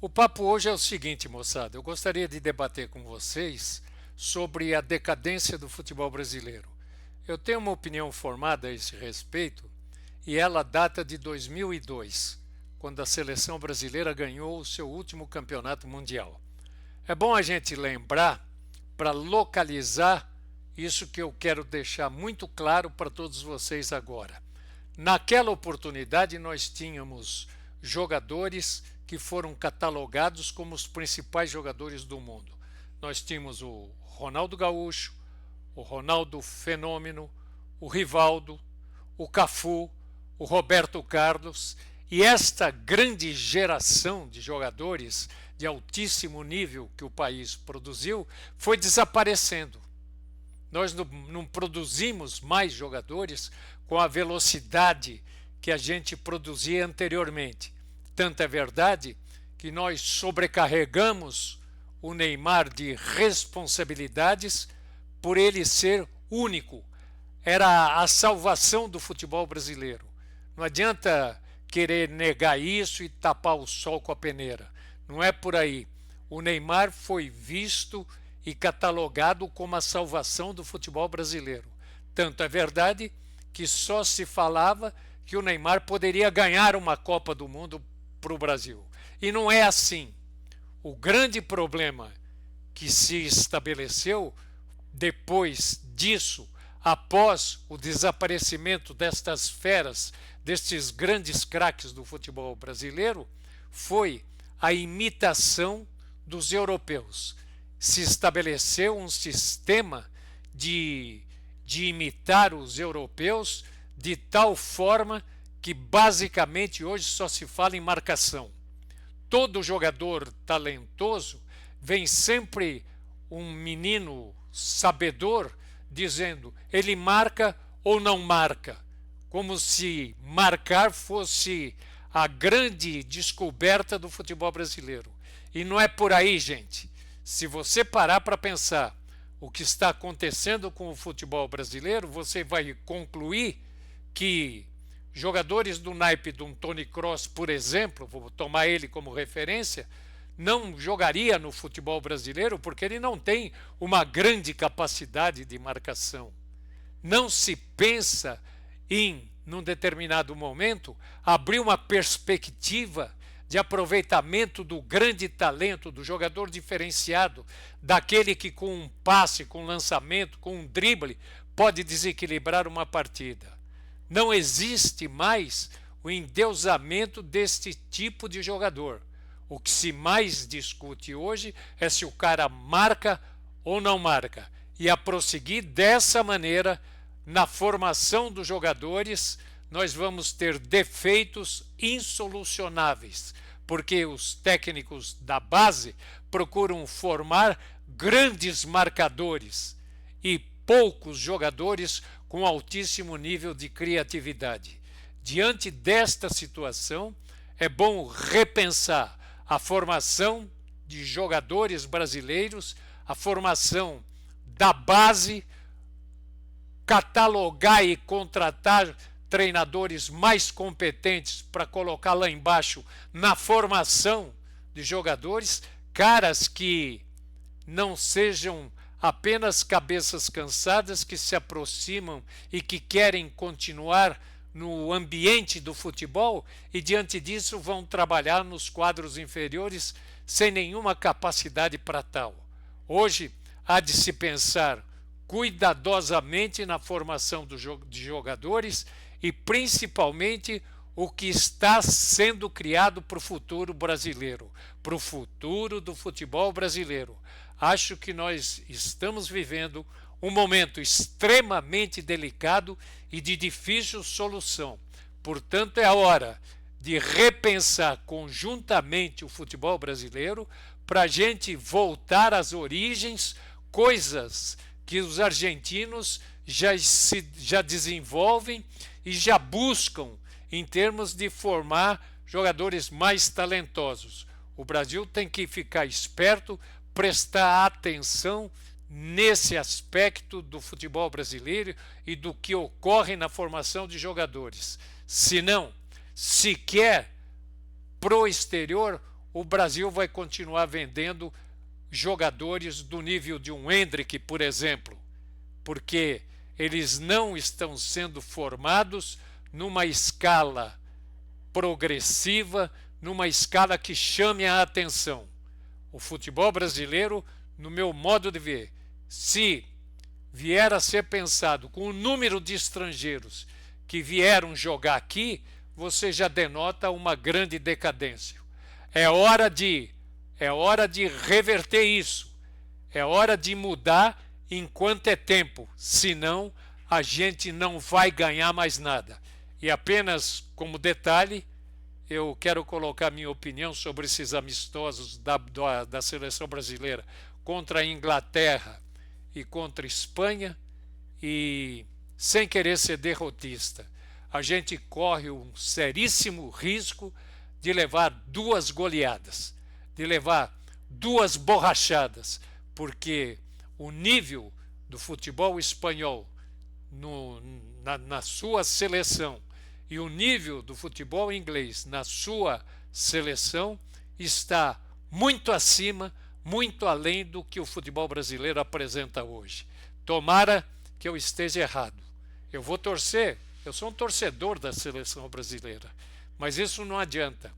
O papo hoje é o seguinte, moçada. Eu gostaria de debater com vocês sobre a decadência do futebol brasileiro. Eu tenho uma opinião formada a esse respeito e ela data de 2002, quando a seleção brasileira ganhou o seu último campeonato mundial. É bom a gente lembrar para localizar isso que eu quero deixar muito claro para todos vocês agora. Naquela oportunidade, nós tínhamos jogadores que foram catalogados como os principais jogadores do mundo. Nós tínhamos o Ronaldo Gaúcho, o Ronaldo Fenômeno, o Rivaldo, o Cafu, o Roberto Carlos, e esta grande geração de jogadores de altíssimo nível que o país produziu foi desaparecendo. Nós não produzimos mais jogadores com a velocidade que a gente produzia anteriormente. Tanto é verdade que nós sobrecarregamos o Neymar de responsabilidades por ele ser único. Era a salvação do futebol brasileiro. Não adianta querer negar isso e tapar o sol com a peneira. Não é por aí. O Neymar foi visto e catalogado como a salvação do futebol brasileiro. Tanto é verdade que só se falava que o Neymar poderia ganhar uma Copa do Mundo para o Brasil. E não é assim. O grande problema que se estabeleceu depois disso, após o desaparecimento destas feras, destes grandes craques do futebol brasileiro, foi a imitação dos europeus. Se estabeleceu um sistema de imitar os europeus de tal forma que basicamente hoje só se fala em marcação. Todo jogador talentoso vem sempre um menino sabedor dizendo ele marca ou não marca, como se marcar fosse a grande descoberta do futebol brasileiro. E não é por aí, gente. Se você parar para pensar o que está acontecendo com o futebol brasileiro, você vai concluir que jogadores do naipe de um Toni Kroos, por exemplo, vou tomar ele como referência, não jogaria no futebol brasileiro porque ele não tem uma grande capacidade de marcação. Não se pensa em, num determinado momento, abrir uma perspectiva de aproveitamento do grande talento, do jogador diferenciado, daquele que com um passe, com um lançamento, com um drible, pode desequilibrar uma partida. Não existe mais o endeusamento deste tipo de jogador. O que se mais discute hoje é se o cara marca ou não marca. E a prosseguir dessa maneira, na formação dos jogadores, nós vamos ter defeitos insolucionáveis, porque os técnicos da base procuram formar grandes marcadores e poucos jogadores com altíssimo nível de criatividade. Diante desta situação, é bom repensar a formação de jogadores brasileiros, a formação da base, catalogar e contratar treinadores mais competentes para colocar lá embaixo na formação de jogadores, caras que não sejam apenas cabeças cansadas que se aproximam e que querem continuar no ambiente do futebol e diante disso vão trabalhar nos quadros inferiores sem nenhuma capacidade para tal. Hoje há de se pensar cuidadosamente na formação de jogadores e principalmente o que está sendo criado para o futuro brasileiro, para o futuro do futebol brasileiro. Acho que nós estamos vivendo um momento extremamente delicado e de difícil solução. Portanto, é a hora de repensar conjuntamente o futebol brasileiro para a gente voltar às origens, coisas que os argentinos já desenvolvem e já buscam em termos de formar jogadores mais talentosos. O Brasil tem que ficar esperto, prestar atenção nesse aspecto do futebol brasileiro e do que ocorre na formação de jogadores. Se não, se quer pro exterior o Brasil vai continuar vendendo jogadores do nível de um Endrick, por exemplo, porque eles não estão sendo formados numa escala progressiva, numa escala que chame a atenção. O futebol brasileiro, no meu modo de ver, se vier a ser pensado com o número de estrangeiros que vieram jogar aqui, você já denota uma grande decadência. É hora de reverter isso. É hora de mudar enquanto é tempo, senão a gente não vai ganhar mais nada. E apenas como detalhe, eu quero colocar minha opinião sobre esses amistosos da seleção brasileira contra a Inglaterra e contra a Espanha, e sem querer ser derrotista, a gente corre um seríssimo risco de levar 2 goleadas, de levar 2 borrachadas, porque o nível do futebol espanhol na sua seleção e o nível do futebol inglês na sua seleção está muito acima, muito além do que o futebol brasileiro apresenta hoje. Tomara que eu esteja errado. Eu vou torcer, eu sou um torcedor da seleção brasileira, mas isso não adianta.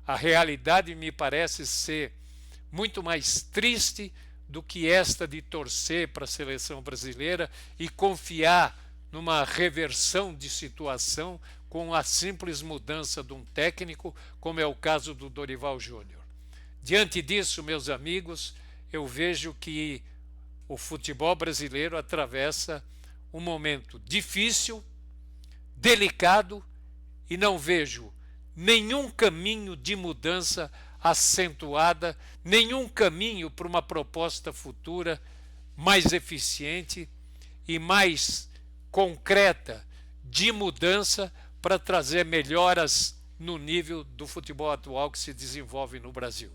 A realidade me parece ser muito mais triste do que esta de torcer para a seleção brasileira e confiar numa reversão de situação com a simples mudança de um técnico, como é o caso do Dorival Júnior. Diante disso, meus amigos, eu vejo que o futebol brasileiro atravessa um momento difícil, delicado, e não vejo nenhum caminho de mudança acentuada, nenhum caminho para uma proposta futura mais eficiente e mais concreta de mudança para trazer melhoras no nível do futebol atual que se desenvolve no Brasil.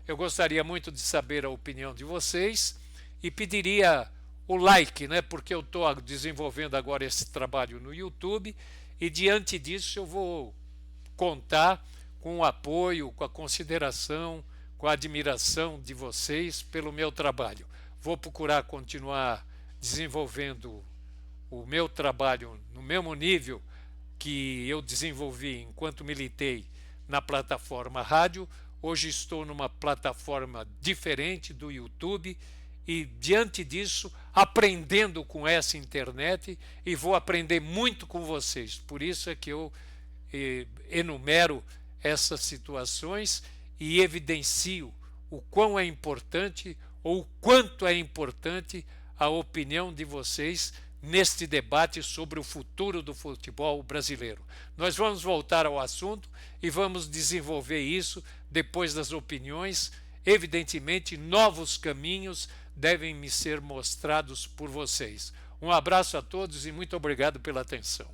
Eu gostaria muito de saber a opinião de vocês e pediria o like, né? Porque eu estou desenvolvendo agora esse trabalho no YouTube e diante disso eu vou contar com o apoio, com a consideração, com a admiração de vocês pelo meu trabalho. Vou procurar continuar desenvolvendo o meu trabalho no mesmo nível que eu desenvolvi enquanto militei na plataforma rádio. Hoje estou numa plataforma diferente do YouTube e, diante disso, aprendendo com essa internet, e vou aprender muito com vocês. Por isso é que eu enumero essas situações e evidencio o quão é importante ou o quanto é importante a opinião de vocês neste debate sobre o futuro do futebol brasileiro. Nós vamos voltar ao assunto e vamos desenvolver isso depois das opiniões. Evidentemente, novos caminhos devem me ser mostrados por vocês. Um abraço a todos e muito obrigado pela atenção.